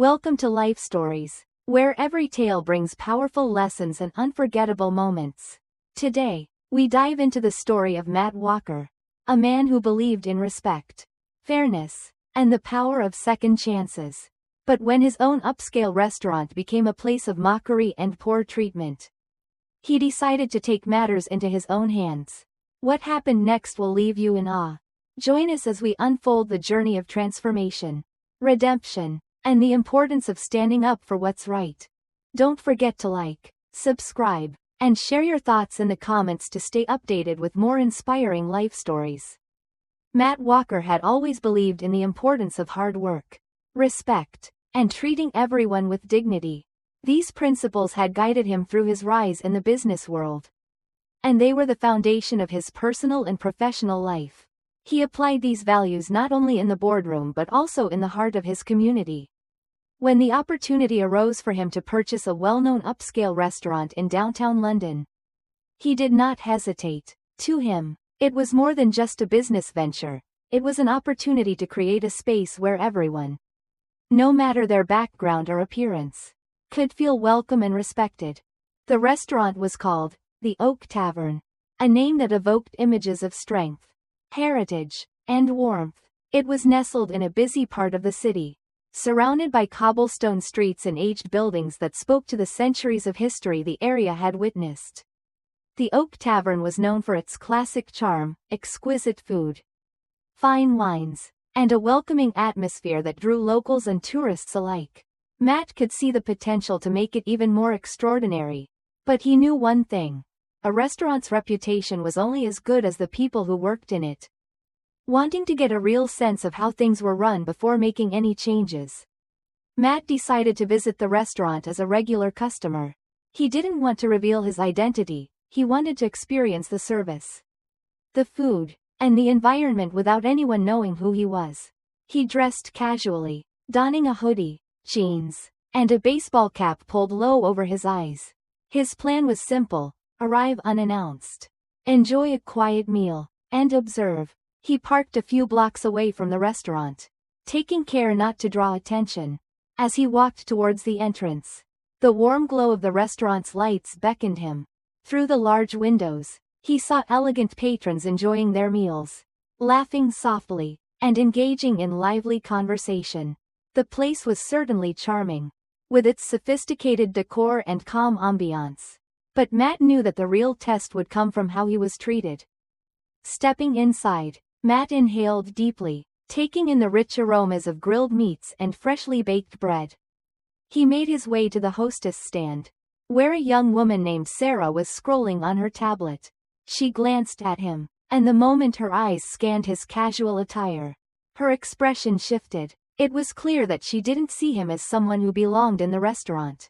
Welcome to Life Stories, where every tale brings powerful lessons and unforgettable moments. Today, we dive into the story of Matt Walker, a man who believed in respect, fairness, and the power of second chances. But when his own upscale restaurant became a place of mockery and poor treatment, he decided to take matters into his own hands. What happened next will leave you in awe. Join us as we unfold the journey of transformation, redemption, and the importance of standing up for what's right. Don't forget to like, subscribe, and share your thoughts in the comments to stay updated with more inspiring life stories. Matt Walker had always believed in the importance of hard work, respect, and treating everyone with dignity. These principles had guided him through his rise in the business world, and they were the foundation of his personal and professional life. He applied these values not only in the boardroom but also in the heart of his community. When the opportunity arose for him to purchase a well-known upscale restaurant in downtown London, he did not hesitate. To him, it was more than just a business venture. It was an opportunity to create a space where everyone, no matter their background or appearance, could feel welcome and respected. The restaurant was called the Oak Tavern, a name that evoked images of strength, heritage, and warmth. It was nestled in a busy part of the city, surrounded by cobblestone streets and aged buildings that spoke to the centuries of history the area had witnessed. The Oak Tavern was known for its classic charm, exquisite food, fine wines, and a welcoming atmosphere that drew locals and tourists alike. Matt could see the potential to make it even more extraordinary. But he knew one thing: a restaurant's reputation was only as good as the people who worked in it. Wanting to get a real sense of how things were run before making any changes, Matt decided to visit the restaurant as a regular customer. He didn't want to reveal his identity, he wanted to experience the service, the food, and the environment without anyone knowing who he was. He dressed casually, donning a hoodie, jeans, and a baseball cap pulled low over his eyes. His plan was simple: arrive unannounced, enjoy a quiet meal, and observe. He parked a few blocks away from the restaurant, taking care not to draw attention. As he walked towards the entrance, the warm glow of the restaurant's lights beckoned him. Through the large windows, he saw elegant patrons enjoying their meals, laughing softly, and engaging in lively conversation. The place was certainly charming, with its sophisticated decor and calm ambiance. But Matt knew that the real test would come from how he was treated. Stepping inside, Matt inhaled deeply, taking in the rich aromas of grilled meats and freshly baked bread. He made his way to the hostess stand, where a young woman named Sarah was scrolling on her tablet. She glanced at him, and the moment her eyes scanned his casual attire, her expression shifted. It was clear that she didn't see him as someone who belonged in the restaurant,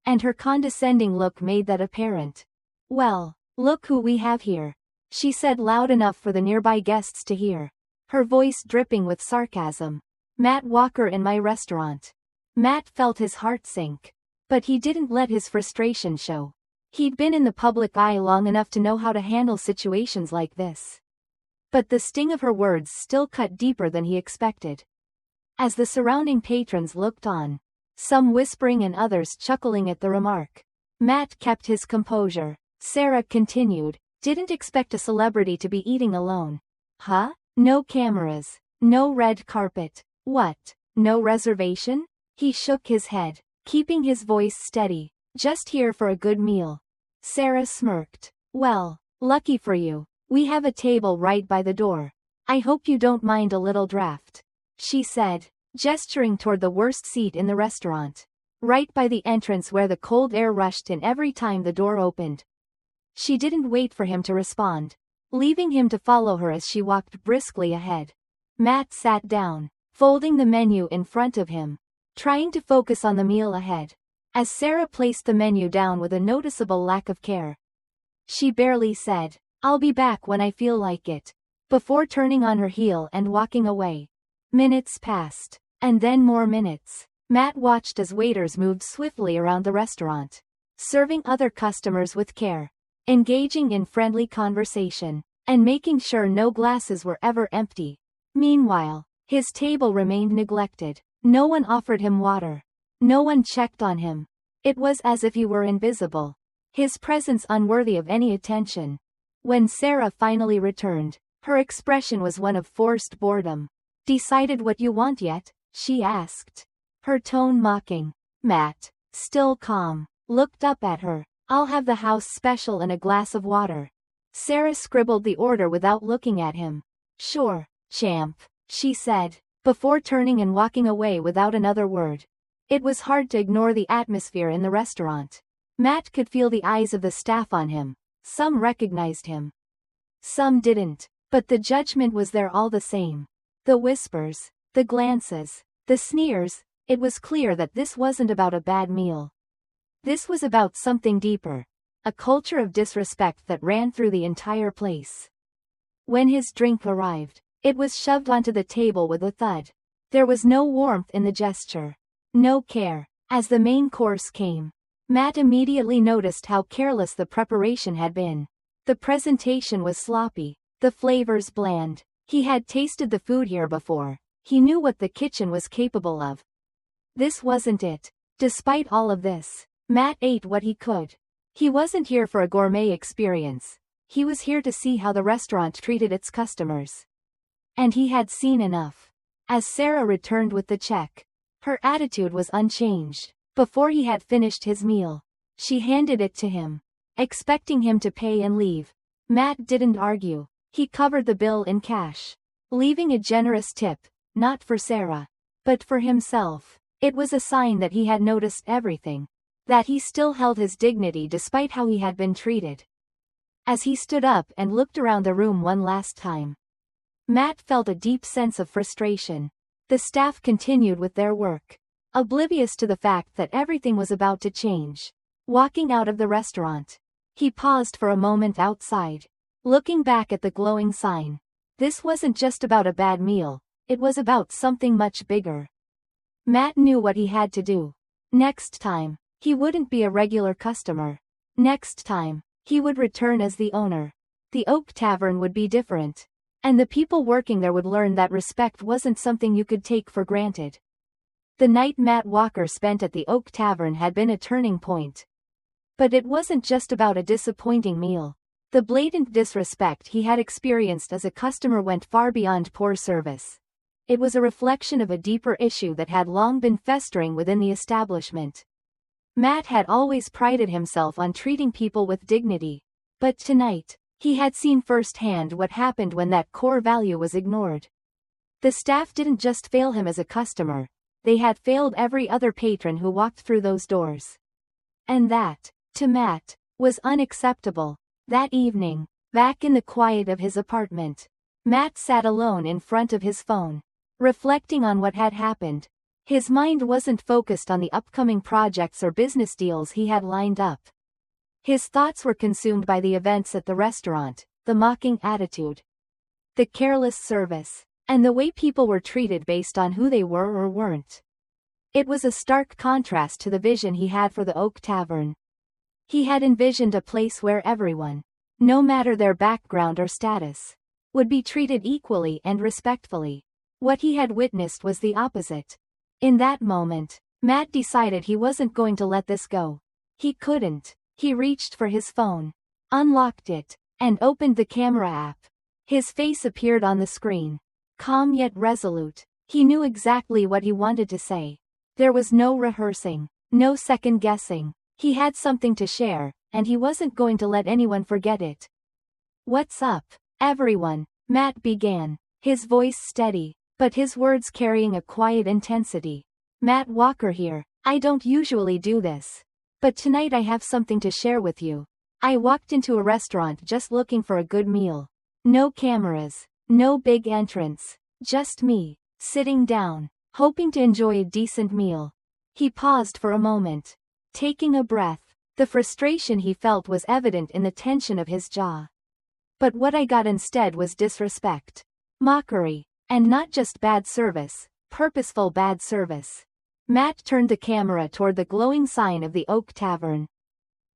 and her condescending look made that apparent. "Well, look who we have here," she said loud enough for the nearby guests to hear, her voice dripping with sarcasm. "Matt Walker in my restaurant." Matt felt his heart sink, but he didn't let his frustration show. He'd been in the public eye long enough to know how to handle situations like this. But the sting of her words still cut deeper than he expected. As the surrounding patrons looked on, some whispering and others chuckling at the remark, Matt kept his composure. Sarah continued, "Didn't expect a celebrity to be eating alone. Huh? No cameras, no red carpet. What? No reservation?" He shook his head, keeping his voice steady. "Just here for a good meal." Sarah smirked. "Well, lucky for you, we have a table right by the door. I hope you don't mind a little draft," she said, gesturing toward the worst seat in the restaurant, right by the entrance where the cold air rushed in every time the door opened. She didn't wait for him to respond, leaving him to follow her as she walked briskly ahead. Matt sat down, folding the menu in front of him, trying to focus on the meal ahead. As Sarah placed the menu down with a noticeable lack of care, she barely said, "I'll be back when I feel like it," before turning on her heel and walking away. Minutes passed, and then more minutes. Matt watched as waiters moved swiftly around the restaurant, serving other customers with care, engaging in friendly conversation, and making sure no glasses were ever empty. Meanwhile, his table remained neglected. No one offered him water. No one checked on him. It was as if he were invisible. His presence unworthy of any attention. When Sarah finally returned, her expression was one of forced boredom. "Decided what you want yet?" she asked. Her tone mocking. Matt, still calm, looked up at her. "I'll have the house special and a glass of water." Sarah scribbled the order without looking at him. "Sure, champ," she said, before turning and walking away without another word. It was hard to ignore the atmosphere in the restaurant. Matt could feel the eyes of the staff on him. Some recognized him. Some didn't, but the judgment was there all the same. The whispers, the glances, the sneers, it was clear that this wasn't about a bad meal. This was about something deeper. A culture of disrespect that ran through the entire place. When his drink arrived, it was shoved onto the table with a thud. There was no warmth in the gesture. No care. As the main course came, Matt immediately noticed how careless the preparation had been. The presentation was sloppy, the flavors bland. He had tasted the food here before. He knew what the kitchen was capable of. This wasn't it. Despite all of this, Matt ate what he could. He wasn't here for a gourmet experience. He was here to see how the restaurant treated its customers. And he had seen enough. As Sarah returned with the check, her attitude was unchanged. Before he had finished his meal, she handed it to him, expecting him to pay and leave. Matt didn't argue. He covered the bill in cash, leaving a generous tip, not for Sarah, but for himself. It was a sign that he had noticed everything. That he still held his dignity despite how he had been treated. As he stood up and looked around the room one last time, Matt felt a deep sense of frustration. The staff continued with their work, oblivious to the fact that everything was about to change. Walking out of the restaurant, he paused for a moment outside, looking back at the glowing sign. This wasn't just about a bad meal, it was about something much bigger. Matt knew what he had to do. Next time, he wouldn't be a regular customer. Next time, he would return as the owner. The Oak Tavern would be different. And the people working there would learn that respect wasn't something you could take for granted. The night Matt Walker spent at the Oak Tavern had been a turning point. But it wasn't just about a disappointing meal. The blatant disrespect he had experienced as a customer went far beyond poor service. It was a reflection of a deeper issue that had long been festering within the establishment. Matt had always prided himself on treating people with dignity. But tonight, he had seen firsthand what happened when that core value was ignored. The staff didn't just fail him as a customer, they had failed every other patron who walked through those doors. And that, to Matt, was unacceptable. That evening, back in the quiet of his apartment, Matt sat alone in front of his phone, reflecting on what had happened. His mind wasn't focused on the upcoming projects or business deals he had lined up. His thoughts were consumed by the events at the restaurant, the mocking attitude, the careless service, and the way people were treated based on who they were or weren't. It was a stark contrast to the vision he had for the Oak Tavern. He had envisioned a place where everyone, no matter their background or status, would be treated equally and respectfully. What he had witnessed was the opposite. In that moment, Matt decided he wasn't going to let this go. He couldn't. He reached for his phone, unlocked it, and opened the camera app. His face appeared on the screen. Calm yet resolute, he knew exactly what he wanted to say. There was no rehearsing, no second guessing. He had something to share, and he wasn't going to let anyone forget it. "What's up, everyone?" Matt began, his voice steady, but his words carrying a quiet intensity. "Matt Walker here. I don't usually do this. But tonight I have something to share with you. I walked into a restaurant just looking for a good meal. No cameras, no big entrance, just me, sitting down, hoping to enjoy a decent meal." He paused for a moment, taking a breath. The frustration he felt was evident in the tension of his jaw. But what I got instead was disrespect, mockery, and not just bad service, purposeful bad service. Matt turned the camera toward the glowing sign of the Oak Tavern,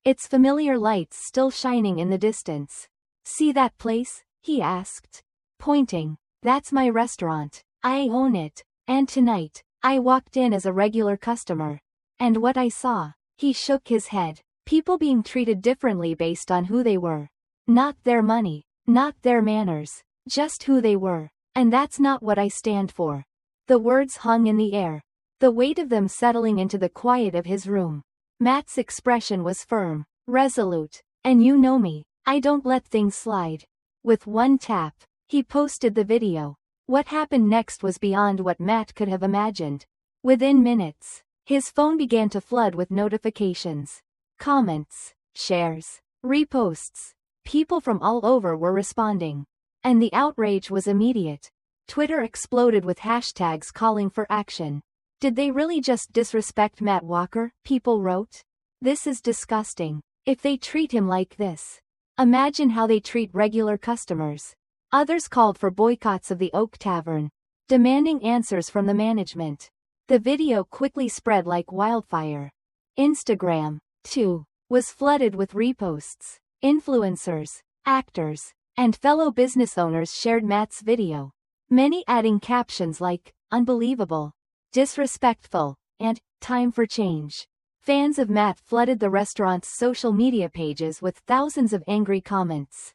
its familiar lights still shining in the distance. "See that place?" he asked, pointing. "That's my restaurant. I own it, and tonight, I walked in as a regular customer. And what I saw, he shook his head. People being treated differently based on who they were. Not their money, not their manners, just who they were. And that's not what I stand for. The words hung in the air, the weight of them settling into the quiet of his room. Matt's expression was firm, resolute, and you know me, I don't let things slide. With one tap, he posted the video. What happened next was beyond what Matt could have imagined. Within minutes, his phone began to flood with notifications. Comments, shares, reposts. People from all over were responding. And the outrage was immediate. Twitter exploded with hashtags calling for action. Did they really just disrespect Matt Walker? People wrote. This is disgusting. If they treat him like this, imagine how they treat regular customers. Others called for boycotts of the Oak Tavern, demanding answers from the management. The video quickly spread like wildfire. Instagram, too, was flooded with reposts. Influencers, actors, and fellow business owners shared Matt's video, many adding captions like, unbelievable, disrespectful, and time for change. Fans of Matt flooded the restaurant's social media pages with thousands of angry comments.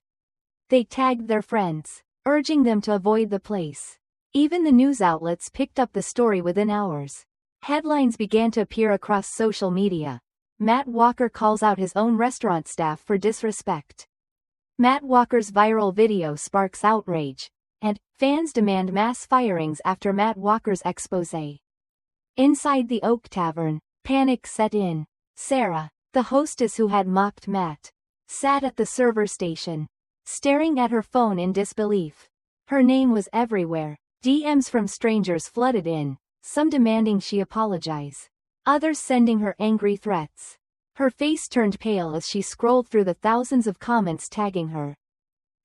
They tagged their friends, urging them to avoid the place. Even the news outlets picked up the story within hours. Headlines began to appear across social media. Matt Walker calls out his own restaurant staff for disrespect. Matt Walker's viral video sparks outrage, and fans demand mass firings after Matt Walker's exposé. Inside the Oak Tavern, panic set in. Sarah, the hostess who had mocked Matt, sat at the server station, staring at her phone in disbelief. Her name was everywhere. DMs from strangers flooded in, some demanding she apologize, others sending her angry threats. Her face turned pale as she scrolled through the thousands of comments tagging her,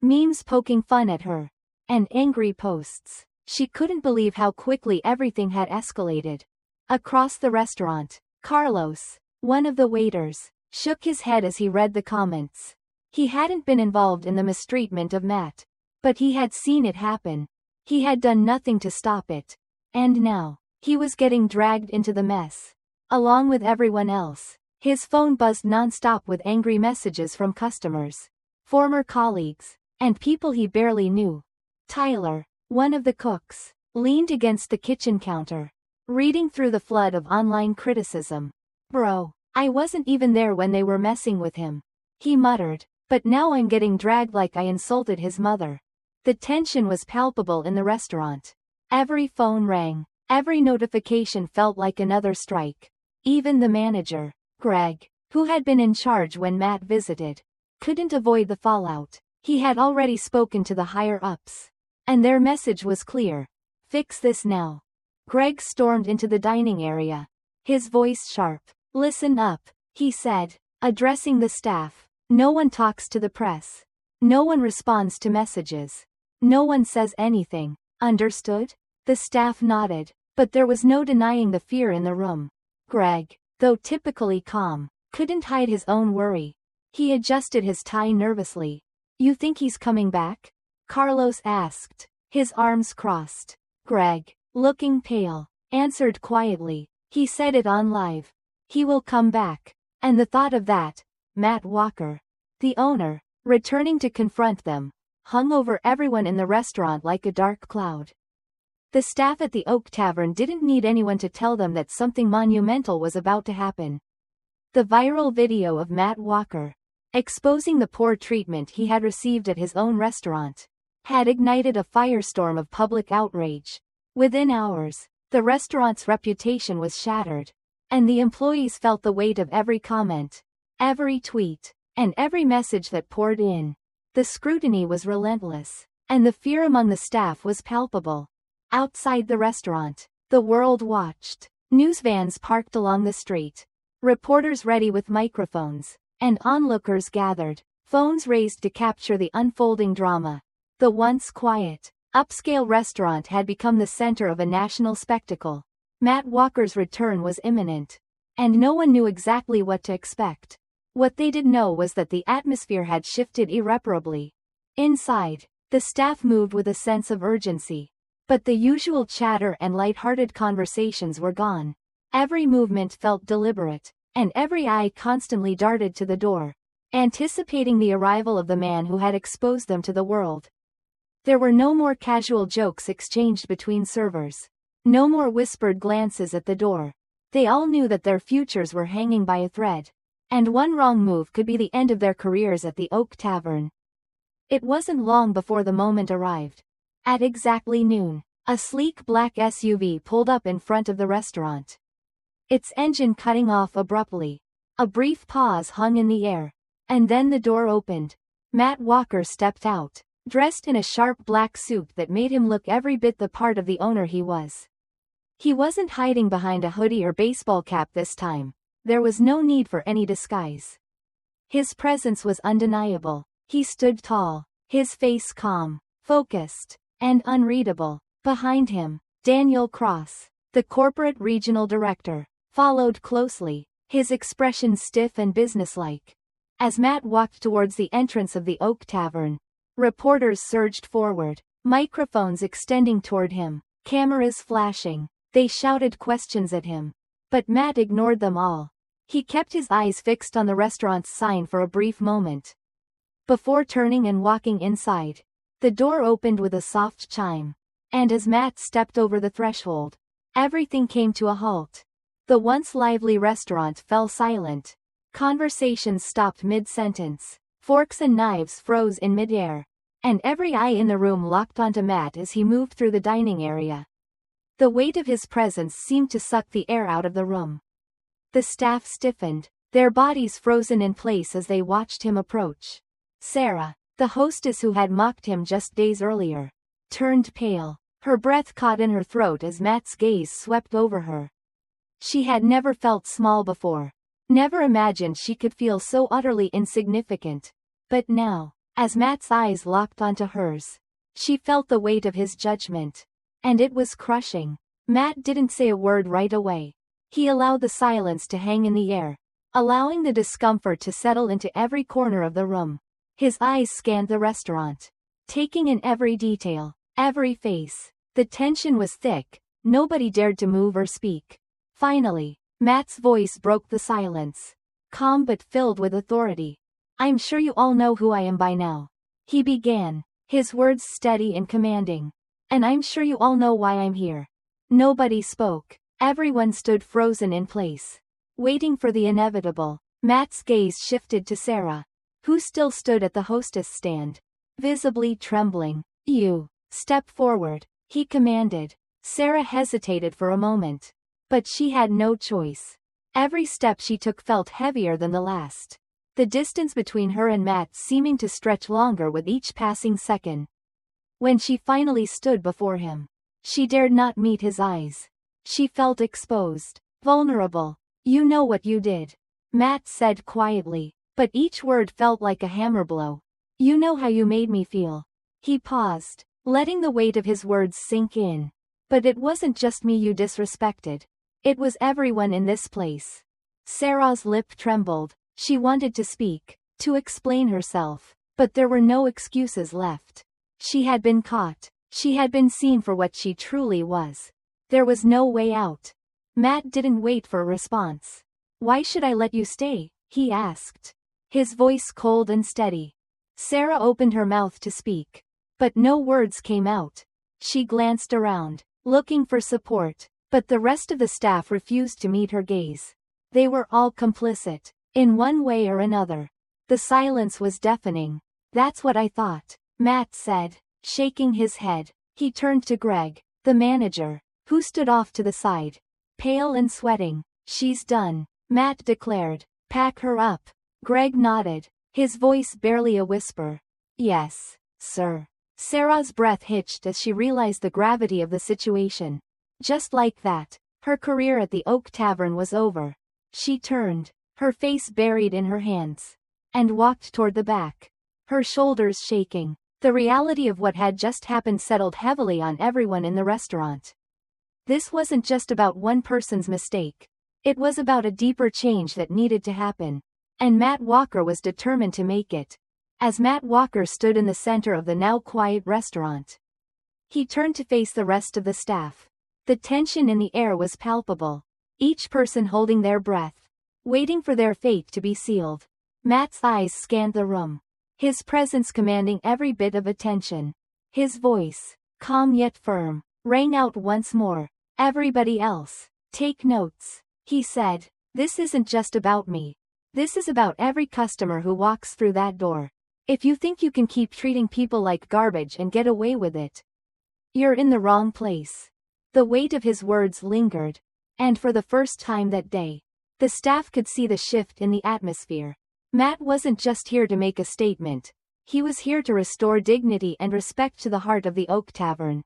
memes poking fun at her, and angry posts. She couldn't believe how quickly everything had escalated. Across the restaurant, Carlos, one of the waiters, shook his head as he read the comments. He hadn't been involved in the mistreatment of Matt, but he had seen it happen. He had done nothing to stop it. And now, he was getting dragged into the mess. Along with everyone else, his phone buzzed nonstop with angry messages from customers, former colleagues, and people he barely knew. Tyler, one of the cooks, leaned against the kitchen counter, reading through the flood of online criticism. Bro, I wasn't even there when they were messing with him, he muttered, but now I'm getting dragged like I insulted his mother. The tension was palpable in the restaurant. Every phone rang, every notification felt like another strike. Even the manager, Greg, who had been in charge when Matt visited, couldn't avoid the fallout. He had already spoken to the higher-ups, and their message was clear. Fix this now. Greg stormed into the dining area, his voice sharp. Listen up, he said, addressing the staff. No one talks to the press. No one responds to messages. No one says anything. Understood? The staff nodded, but there was no denying the fear in the room. Greg, though typically calm, couldn't hide his own worry. He adjusted his tie nervously. You think he's coming back? Carlos asked, his arms crossed. Greg, looking pale, answered quietly. He said it on live. He will come back. And the thought of that, Matt Walker, the owner, returning to confront them, hung over everyone in the restaurant like a dark cloud. The staff at the Oak Tavern didn't need anyone to tell them that something monumental was about to happen. The viral video of Matt Walker, exposing the poor treatment he had received at his own restaurant, had ignited a firestorm of public outrage. Within hours, the restaurant's reputation was shattered, and the employees felt the weight of every comment, every tweet, and every message that poured in. The scrutiny was relentless, and the fear among the staff was palpable. Outside the restaurant, the world watched. News vans parked along the street, reporters ready with microphones, and onlookers gathered, phones raised to capture the unfolding drama. The once quiet, upscale restaurant had become the center of a national spectacle. Matt Walker's return was imminent, and no one knew exactly what to expect. What they did know was that the atmosphere had shifted irreparably. Inside, the staff moved with a sense of urgency. But the usual chatter and light-hearted conversations were gone. Every movement felt deliberate, and every eye constantly darted to the door, anticipating the arrival of the man who had exposed them to the world. There were no more casual jokes exchanged between servers. No more whispered glances at the door. They all knew that their futures were hanging by a thread, and one wrong move could be the end of their careers at the Oak Tavern. It wasn't long before the moment arrived. At exactly noon, a sleek black SUV pulled up in front of the restaurant. Its engine cutting off abruptly. A brief pause hung in the air, and then the door opened. Matt Walker stepped out, dressed in a sharp black suit that made him look every bit the part of the owner he was. He wasn't hiding behind a hoodie or baseball cap this time. There was no need for any disguise. His presence was undeniable. He stood tall, his face calm, focused, and unreadable. Behind him, Daniel Cross, the corporate regional director, followed closely, his expression stiff and businesslike. As Matt walked towards the entrance of the Oak Tavern, reporters surged forward, microphones extending toward him, cameras flashing. They shouted questions at him. But Matt ignored them all. He kept his eyes fixed on the restaurant's sign for a brief moment, before turning and walking inside. The door opened with a soft chime, and as Matt stepped over the threshold, everything came to a halt. The once lively restaurant fell silent. Conversations stopped mid-sentence. Forks and knives froze in midair, and every eye in the room locked onto Matt as he moved through the dining area. The weight of his presence seemed to suck the air out of the room. The staff stiffened, their bodies frozen in place as they watched him approach. Sarah, the hostess who had mocked him just days earlier, turned pale. Her breath caught in her throat as Matt's gaze swept over her. She had never felt small before. Never imagined she could feel so utterly insignificant. But now, as Matt's eyes locked onto hers, she felt the weight of his judgment. And it was crushing. Matt didn't say a word right away. He allowed the silence to hang in the air, allowing the discomfort to settle into every corner of the room. His eyes scanned the restaurant, taking in every detail, every face. The tension was thick. Nobody dared to move or speak. Finally, Matt's voice broke the silence, calm but filled with authority. "I'm sure you all know who I am by now," he began, his words steady and commanding. "And I'm sure you all know why I'm here." Nobody spoke. Everyone stood frozen in place, waiting for the inevitable. Matt's gaze shifted to Sarah, who still stood at the hostess stand, visibly trembling. "You, step forward," he commanded. Sarah hesitated for a moment, but she had no choice. Every step she took felt heavier than the last, the distance between her and Matt seeming to stretch longer with each passing second. When she finally stood before him, she dared not meet his eyes. She felt exposed, vulnerable. "You know what you did," Matt said quietly, but each word felt like a hammer blow. "You know how you made me feel." He paused, letting the weight of his words sink in. "But it wasn't just me you disrespected. It was everyone in this place." Sarah's lip trembled. She wanted to speak, to explain herself, but there were no excuses left. She had been caught. She had been seen for what she truly was. There was no way out. Matt didn't wait for a response. "Why should I let you stay?" he asked, his voice cold and steady. Sarah opened her mouth to speak, but no words came out. She glanced around, looking for support, but the rest of the staff refused to meet her gaze. They were all complicit, in one way or another. The silence was deafening. "That's what I thought," Matt said, shaking his head. He turned to Greg, the manager, who stood off to the side, pale and sweating. "She's done," Matt declared. "Pack her up." Greg nodded, his voice barely a whisper. "Yes, sir." Sarah's breath hitched as she realized the gravity of the situation. Just like that, her career at the Oak Tavern was over. She turned, her face buried in her hands, and walked toward the back, her shoulders shaking. The reality of what had just happened settled heavily on everyone in the restaurant. This wasn't just about one person's mistake. It was about a deeper change that needed to happen, and Matt Walker was determined to make it. As Matt Walker stood in the center of the now quiet restaurant, He turned to face the rest of the staff. The tension in the air was palpable. Each person holding their breath, waiting for their fate to be sealed. Matt's eyes scanned the room, his presence commanding every bit of attention. His voice, calm yet firm, rang out once more. "Everybody else, take notes," he said. "This isn't just about me. This is about every customer who walks through that door. If you think you can keep treating people like garbage and get away with it, you're in the wrong place." The weight of his words lingered, and for the first time that day, the staff could see the shift in the atmosphere. Matt wasn't just here to make a statement. He was here to restore dignity and respect to the heart of the Oak Tavern.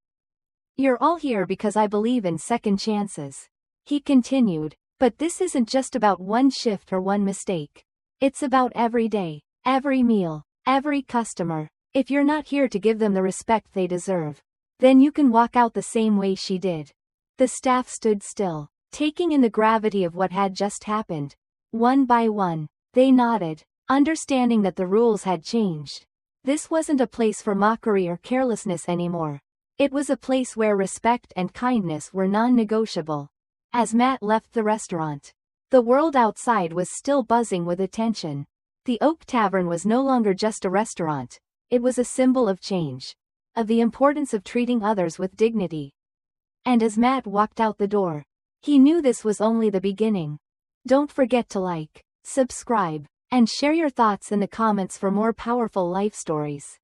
"You're all here because I believe in second chances," he continued, "but this isn't just about one shift or one mistake. It's about every day, every meal, every customer. If you're not here to give them the respect they deserve, then you can walk out the same way she did." The staff stood still, taking in the gravity of what had just happened. One by one, they nodded, understanding that the rules had changed. This wasn't a place for mockery or carelessness anymore. It was a place where respect and kindness were non-negotiable. As Matt left the restaurant, the world outside was still buzzing with attention. The Oak Tavern was no longer just a restaurant. It was a symbol of change, of the importance of treating others with dignity. And as Matt walked out the door, he knew this was only the beginning. Don't forget to like, subscribe, and share your thoughts in the comments for more powerful life stories.